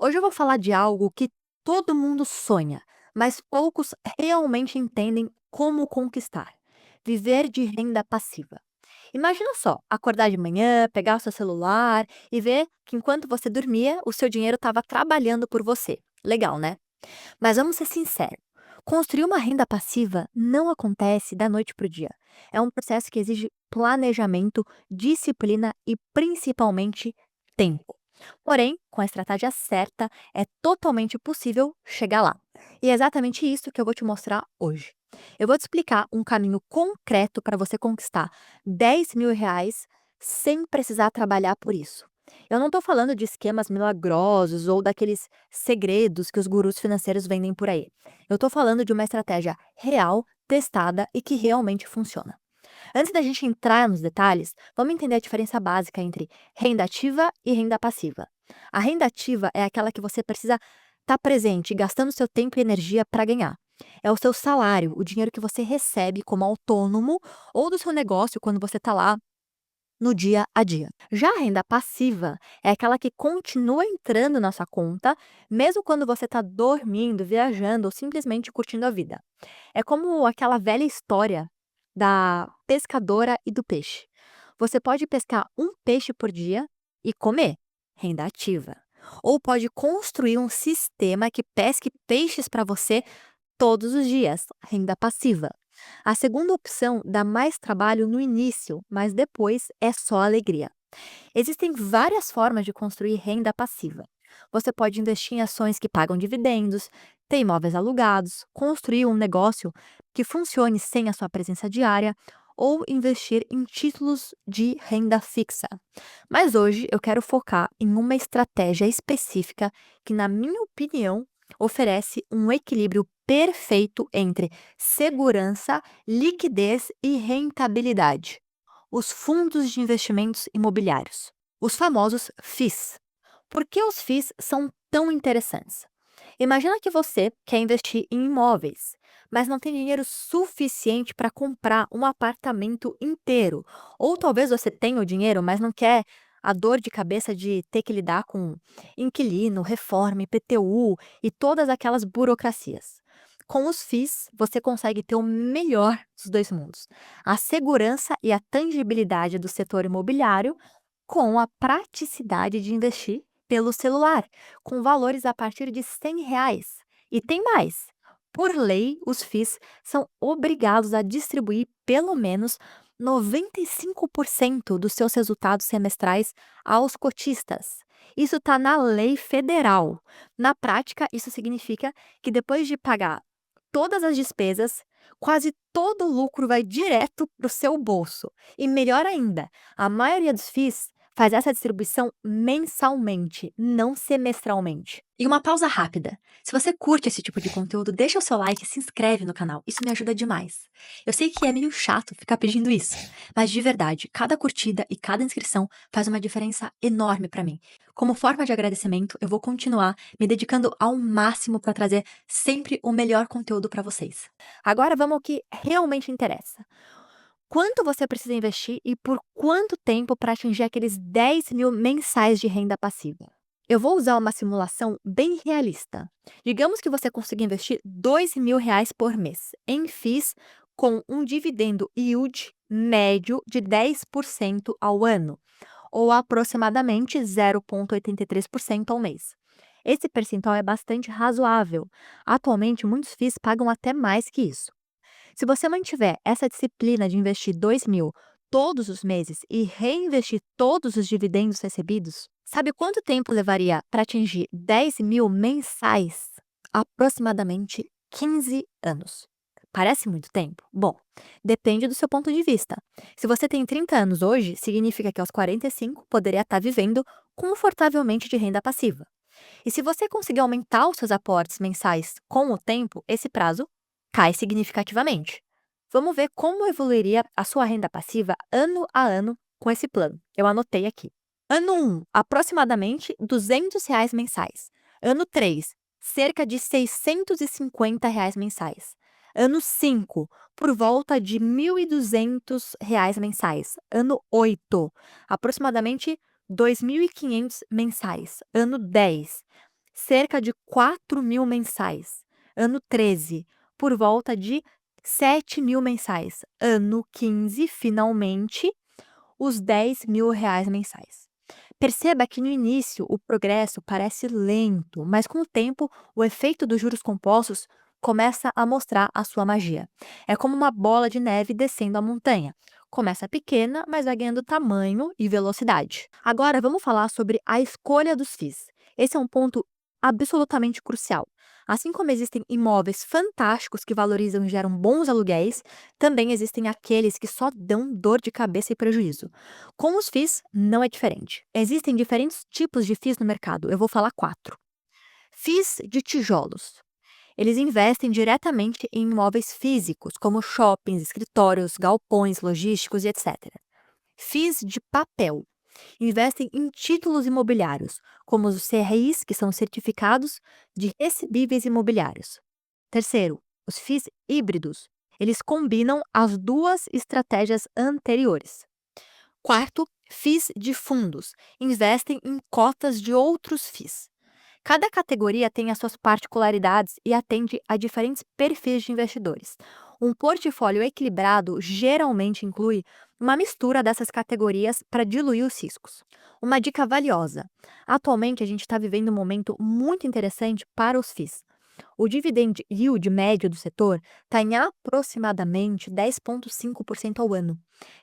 Hoje eu vou falar de algo que todo mundo sonha, mas poucos realmente entendem como conquistar: viver de renda passiva. Imagina só, acordar de manhã, pegar o seu celular e ver que enquanto você dormia, o seu dinheiro estava trabalhando por você. Legal, né? Mas vamos ser sinceros. Construir uma renda passiva não acontece da noite para o dia. É um processo que exige planejamento, disciplina e principalmente tempo. Porém, com a estratégia certa, é totalmente possível chegar lá. E é exatamente isso que eu vou te mostrar hoje. Eu vou te explicar um caminho concreto para você conquistar R$ 10.000 sem precisar trabalhar por isso. Eu não estou falando de esquemas milagrosos ou daqueles segredos que os gurus financeiros vendem por aí. Eu estou falando de uma estratégia real, testada e que realmente funciona. Antes da gente entrar nos detalhes, vamos entender a diferença básica entre renda ativa e renda passiva. A renda ativa é aquela que você precisa estar presente, gastando seu tempo e energia para ganhar. É o seu salário, o dinheiro que você recebe como autônomo ou do seu negócio quando você está lá no dia a dia. Já a renda passiva é aquela que continua entrando na sua conta, mesmo quando você está dormindo, viajando ou simplesmente curtindo a vida. É como aquela velha história da pescadora e do peixe. Você pode pescar um peixe por dia e comer, renda ativa. Ou pode construir um sistema que pesque peixes para você todos os dias, renda passiva. A segunda opção dá mais trabalho no início, mas depois é só alegria. Existem várias formas de construir renda passiva. Você pode investir em ações que pagam dividendos, ter imóveis alugados, construir um negócio que funcione sem a sua presença diária ou investir em títulos de renda fixa. Mas hoje eu quero focar em uma estratégia específica que, na minha opinião, oferece um equilíbrio perfeito entre segurança, liquidez e rentabilidade: os fundos de investimentos imobiliários, os famosos FIIs. Por que os FIIs são tão interessantes? Imagina que você quer investir em imóveis, mas não tem dinheiro suficiente para comprar um apartamento inteiro. Ou talvez você tenha o dinheiro, mas não quer a dor de cabeça de ter que lidar com inquilino, reforma, IPTU e todas aquelas burocracias. Com os FIIs, você consegue ter o melhor dos dois mundos: a segurança e a tangibilidade do setor imobiliário, com a praticidade de investir pelo celular, com valores a partir de R$ 100. E tem mais. Por lei, os FIIs são obrigados a distribuir pelo menos 95% dos seus resultados semestrais aos cotistas. Isso está na lei federal. Na prática, isso significa que depois de pagar todas as despesas, quase todo o lucro vai direto para o seu bolso. E melhor ainda, a maioria dos FIIs faz essa distribuição mensalmente, não semestralmente. E uma pausa rápida. Se você curte esse tipo de conteúdo, deixa o seu like e se inscreve no canal. Isso me ajuda demais. Eu sei que é meio chato ficar pedindo isso, mas de verdade, cada curtida e cada inscrição faz uma diferença enorme para mim. Como forma de agradecimento, eu vou continuar me dedicando ao máximo para trazer sempre o melhor conteúdo para vocês. Agora vamos ao que realmente interessa. Quanto você precisa investir e por quanto tempo para atingir aqueles 10.000 mensais de renda passiva? Eu vou usar uma simulação bem realista. Digamos que você consiga investir R$ 2.000 por mês em FIIs com um dividendo yield médio de 10% ao ano, ou aproximadamente 0,83% ao mês. Esse percentual é bastante razoável. Atualmente, muitos FIIs pagam até mais que isso. Se você mantiver essa disciplina de investir 2.000 todos os meses e reinvestir todos os dividendos recebidos, sabe quanto tempo levaria para atingir 10.000 mensais? Aproximadamente 15 anos. Parece muito tempo? Bom, depende do seu ponto de vista. Se você tem 30 anos hoje, significa que aos 45 poderia estar vivendo confortavelmente de renda passiva. E se você conseguir aumentar os seus aportes mensais com o tempo, esse prazo cai significativamente. Vamos ver como evoluiria a sua renda passiva ano a ano com esse plano. Eu anotei aqui. Ano 1, aproximadamente R$ 200 mensais. Ano 3, cerca de R$ 650 mensais. Ano 5, por volta de R$ 1.200 mensais. Ano 8, aproximadamente 2.500 mensais. Ano 10, cerca de 4.000 mensais. Ano 13, por volta de 7.000 mensais. Ano 15, finalmente, os R$ 10.000 mensais. Perceba que no início o progresso parece lento, mas com o tempo o efeito dos juros compostos começa a mostrar a sua magia. É como uma bola de neve descendo a montanha. Começa pequena, mas vai ganhando tamanho e velocidade. Agora vamos falar sobre a escolha dos FIIs. Esse é um ponto absolutamente crucial. Assim como existem imóveis fantásticos que valorizam e geram bons aluguéis, também existem aqueles que só dão dor de cabeça e prejuízo. Com os FIIs, não é diferente. Existem diferentes tipos de FIIs no mercado. Eu vou falar quatro. FIIs de tijolos. Eles investem diretamente em imóveis físicos, como shoppings, escritórios, galpões logísticos e etc. FIIs de papel. Investem em títulos imobiliários, como os CRIs, que são certificados de recebíveis imobiliários. Terceiro, os FIIs híbridos. Eles combinam as duas estratégias anteriores. Quarto, FIIs de fundos. Investem em cotas de outros FIIs. Cada categoria tem as suas particularidades e atende a diferentes perfis de investidores. Um portfólio equilibrado geralmente inclui uma mistura dessas categorias para diluir os riscos. Uma dica valiosa: atualmente a gente está vivendo um momento muito interessante para os FIIs. O dividend yield médio do setor está em aproximadamente 10,5% ao ano,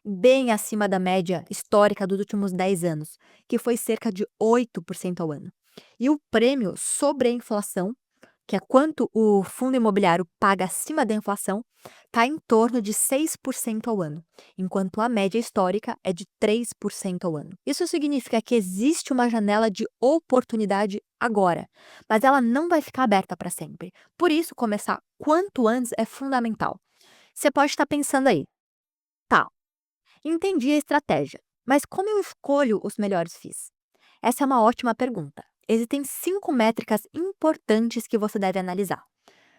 bem acima da média histórica dos últimos 10 anos, que foi cerca de 8% ao ano. E o prêmio sobre a inflação, que é quanto o fundo imobiliário paga acima da inflação, está em torno de 6% ao ano, enquanto a média histórica é de 3% ao ano. Isso significa que existe uma janela de oportunidade agora, mas ela não vai ficar aberta para sempre. Por isso, começar quanto antes é fundamental. Você pode estar pensando aí, tá, entendi a estratégia, mas como eu escolho os melhores FIIs? Essa é uma ótima pergunta. Existem 5 métricas importantes que você deve analisar.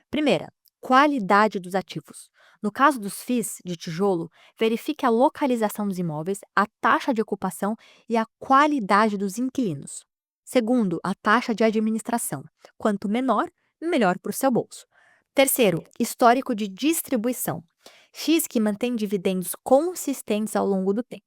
Primeira, qualidade dos ativos. No caso dos FIIs de tijolo, verifique a localização dos imóveis, a taxa de ocupação e a qualidade dos inquilinos. Segundo, a taxa de administração. Quanto menor, melhor para o seu bolso. Terceiro, histórico de distribuição. FIIs que mantém dividendos consistentes ao longo do tempo.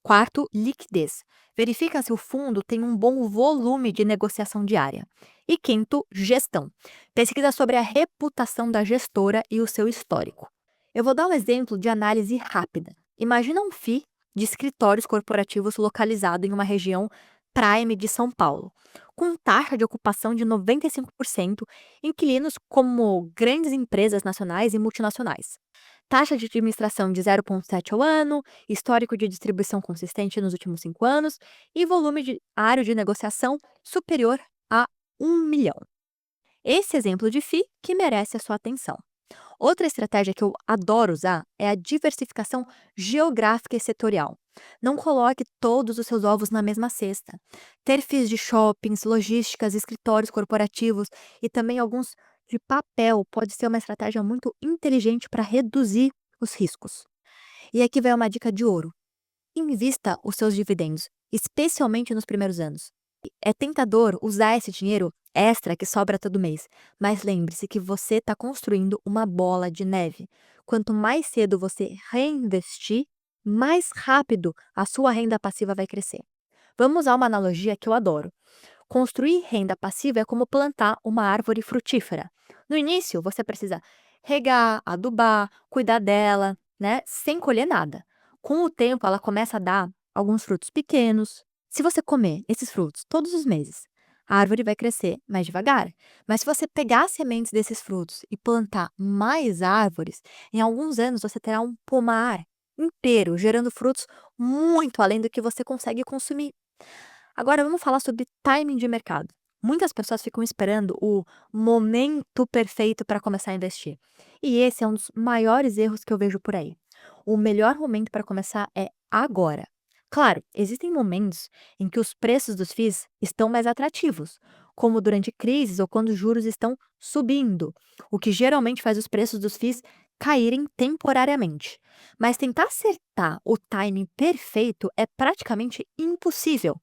Quarto, liquidez. Verifica se o fundo tem um bom volume de negociação diária. E quinto, gestão. Pesquisa sobre a reputação da gestora e o seu histórico. Eu vou dar um exemplo de análise rápida. Imagina um FII de escritórios corporativos localizado em uma região prime de São Paulo, com taxa de ocupação de 95%, inquilinos como grandes empresas nacionais e multinacionais. Taxa de administração de 0,7 ao ano, histórico de distribuição consistente nos últimos 5 anos e volume diário de negociação superior a 1 milhão. Esse exemplo de FII que merece a sua atenção. Outra estratégia que eu adoro usar é a diversificação geográfica e setorial. Não coloque todos os seus ovos na mesma cesta. Ter FIIs de shoppings, logísticas, escritórios corporativos e também alguns de papel pode ser uma estratégia muito inteligente para reduzir os riscos. E aqui vai uma dica de ouro: invista os seus dividendos, especialmente nos primeiros anos. É tentador usar esse dinheiro extra que sobra todo mês, mas lembre-se que você está construindo uma bola de neve. Quanto mais cedo você reinvestir, mais rápido a sua renda passiva vai crescer. Vamos usar uma analogia que eu adoro. Construir renda passiva é como plantar uma árvore frutífera. No início, você precisa regar, adubar, cuidar dela, né, sem colher nada. Com o tempo, ela começa a dar alguns frutos pequenos. Se você comer esses frutos todos os meses, a árvore vai crescer mais devagar. Mas se você pegar as sementes desses frutos e plantar mais árvores, em alguns anos você terá um pomar inteiro, gerando frutos muito além do que você consegue consumir. Agora vamos falar sobre timing de mercado. Muitas pessoas ficam esperando o momento perfeito para começar a investir. E esse é um dos maiores erros que eu vejo por aí. O melhor momento para começar é agora. Claro, existem momentos em que os preços dos FIIs estão mais atrativos, como durante crises ou quando os juros estão subindo, o que geralmente faz os preços dos FIIs caírem temporariamente. Mas tentar acertar o timing perfeito é praticamente impossível.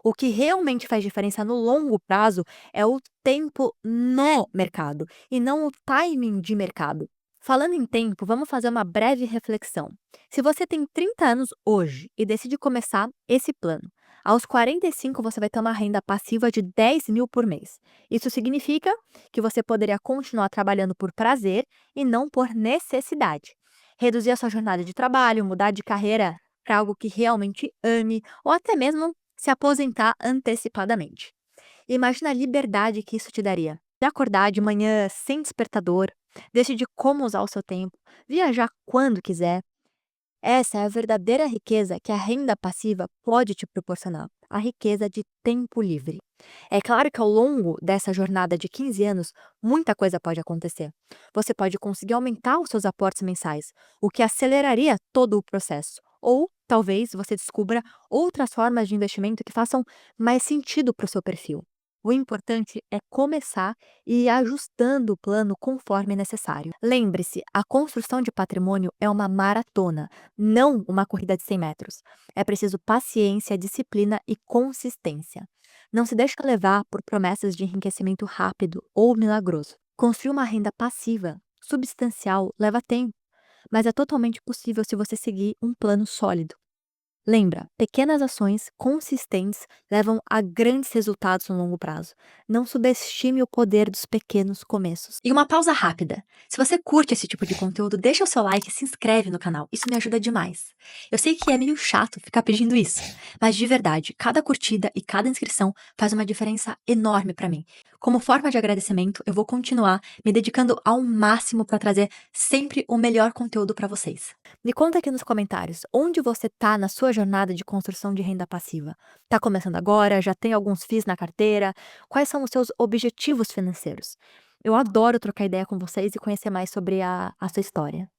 O que realmente faz diferença no longo prazo é o tempo no mercado e não o timing de mercado. Falando em tempo, vamos fazer uma breve reflexão. Se você tem 30 anos hoje e decide começar esse plano, aos 45 você vai ter uma renda passiva de 10 mil por mês. Isso significa que você poderia continuar trabalhando por prazer e não por necessidade. Reduzir a sua jornada de trabalho, mudar de carreira para algo que realmente ame, ou até mesmo se aposentar antecipadamente. Imagina a liberdade que isso te daria. De acordar de manhã sem despertador, decidir como usar o seu tempo, viajar quando quiser. Essa é a verdadeira riqueza que a renda passiva pode te proporcionar, a riqueza de tempo livre. É claro que ao longo dessa jornada de 15 anos, muita coisa pode acontecer. Você pode conseguir aumentar os seus aportes mensais, o que aceleraria todo o processo. Ou talvez você descubra outras formas de investimento que façam mais sentido para o seu perfil. O importante é começar e ir ajustando o plano conforme necessário. Lembre-se, a construção de patrimônio é uma maratona, não uma corrida de 100 metros. É preciso paciência, disciplina e consistência. Não se deixe levar por promessas de enriquecimento rápido ou milagroso. Construir uma renda passiva, substancial, leva tempo, mas é totalmente possível se você seguir um plano sólido. Lembra, pequenas ações consistentes levam a grandes resultados no longo prazo. Não subestime o poder dos pequenos começos. E uma pausa rápida. Se você curte esse tipo de conteúdo, deixa o seu like e se inscreve no canal. Isso me ajuda demais. Eu sei que é meio chato ficar pedindo isso, mas de verdade, cada curtida e cada inscrição faz uma diferença enorme para mim. Como forma de agradecimento, eu vou continuar me dedicando ao máximo para trazer sempre o melhor conteúdo para vocês. Me conta aqui nos comentários, onde você tá na sua jornada de construção de renda passiva? Tá começando agora? Já tem alguns FIIs na carteira? Quais são os seus objetivos financeiros? Eu adoro trocar ideia com vocês e conhecer mais sobre a sua história.